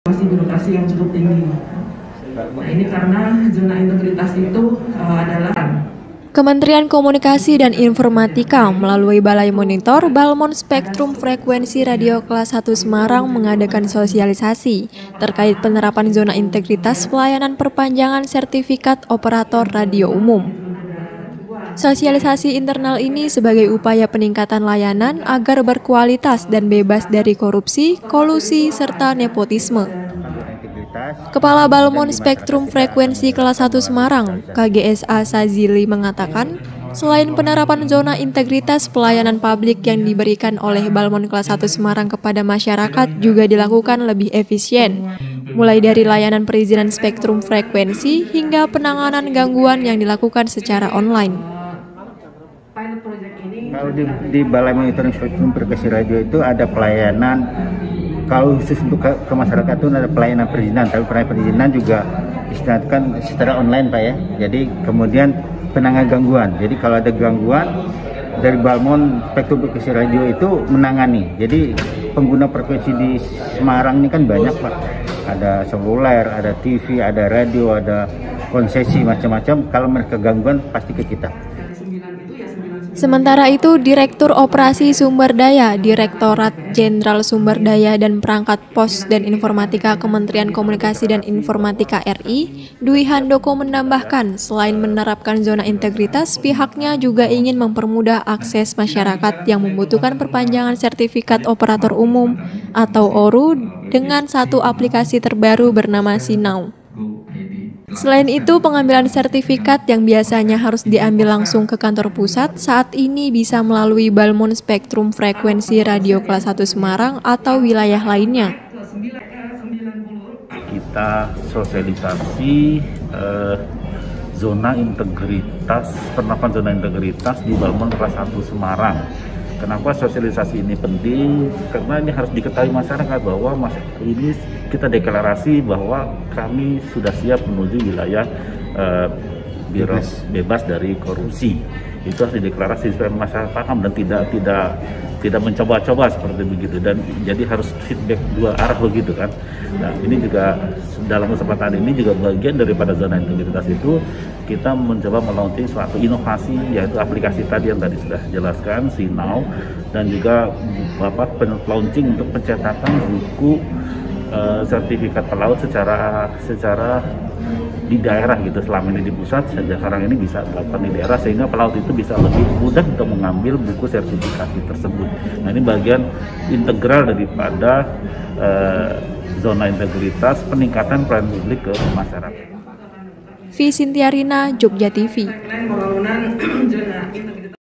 masih birokrasi yang cukup tinggi. Nah, ini karena zona integritas itu adalah Kementerian Komunikasi dan Informatika melalui Balai Monitor Balmon Spektrum Frekuensi Radio Kelas 1 Semarang mengadakan sosialisasi terkait penerapan zona integritas pelayanan perpanjangan sertifikat operator radio umum. Sosialisasi internal ini sebagai upaya peningkatan layanan agar berkualitas dan bebas dari korupsi, kolusi, serta nepotisme. Kepala Balmon Spektrum Frekuensi Kelas 1 Semarang, KGSA Sazili mengatakan, selain penerapan zona integritas pelayanan publik yang diberikan oleh Balmon Kelas 1 Semarang kepada masyarakat juga dilakukan lebih efisien, mulai dari layanan perizinan spektrum frekuensi hingga penanganan gangguan yang dilakukan secara online. Kalau di Balai Monitoring Spektrum Frekuensi Radio itu ada pelayanan. Kalau khusus untuk ke masyarakat itu ada pelayanan perizinan, tapi pelayanan perizinan juga dilakukan secara online, Pak ya. Jadi kemudian penanganan gangguan. Jadi kalau ada gangguan dari Balmon Spektrum Frekuensi Radio itu menangani. Jadi pengguna frekuensi di Semarang ini kan banyak, Pak. Ada seluler, ada TV, ada radio, ada konsesi macam-macam. Kalau mereka gangguan pasti ke kita. Sementara itu, Direktur Operasi Sumber Daya, Direktorat Jenderal Sumber Daya dan Perangkat Pos dan Informatika Kementerian Komunikasi dan Informatika RI, Dwi Handoko menambahkan, selain menerapkan zona integritas, pihaknya juga ingin mempermudah akses masyarakat yang membutuhkan perpanjangan sertifikat operator umum atau ORU dengan satu aplikasi terbaru bernama Sinau. Selain itu, pengambilan sertifikat yang biasanya harus diambil langsung ke kantor pusat saat ini bisa melalui Balmon Spektrum Frekuensi Radio Kelas 1 Semarang atau wilayah lainnya. Kita sosialisasi zona integritas, penerapan zona integritas di Balmon Kelas 1 Semarang. Kenapa sosialisasi ini penting? Karena ini harus diketahui masyarakat bahwa ini kita deklarasi bahwa kami sudah siap menuju wilayah bebas dari korupsi. Itu harus dideklarasi supaya masyarakat paham dan tidak mencoba-coba seperti begitu, dan jadi harus feedback dua arah begitu kan. Nah, ini juga dalam kesempatan ini juga bagian daripada zona integritas itu kita mencoba melaunching suatu inovasi, yaitu aplikasi tadi yang tadi sudah jelaskan, Sinau, dan juga launching untuk pencetakan buku sertifikat pelaut secara di daerah gitu. Selama ini di pusat, sekarang ini bisa dilakukan di daerah sehingga pelaut itu bisa lebih mudah untuk mengambil buku sertifikasi tersebut. Nah, ini bagian integral daripada zona integritas peningkatan peran publik ke masyarakat. V. Sintiarina, Jogja TV.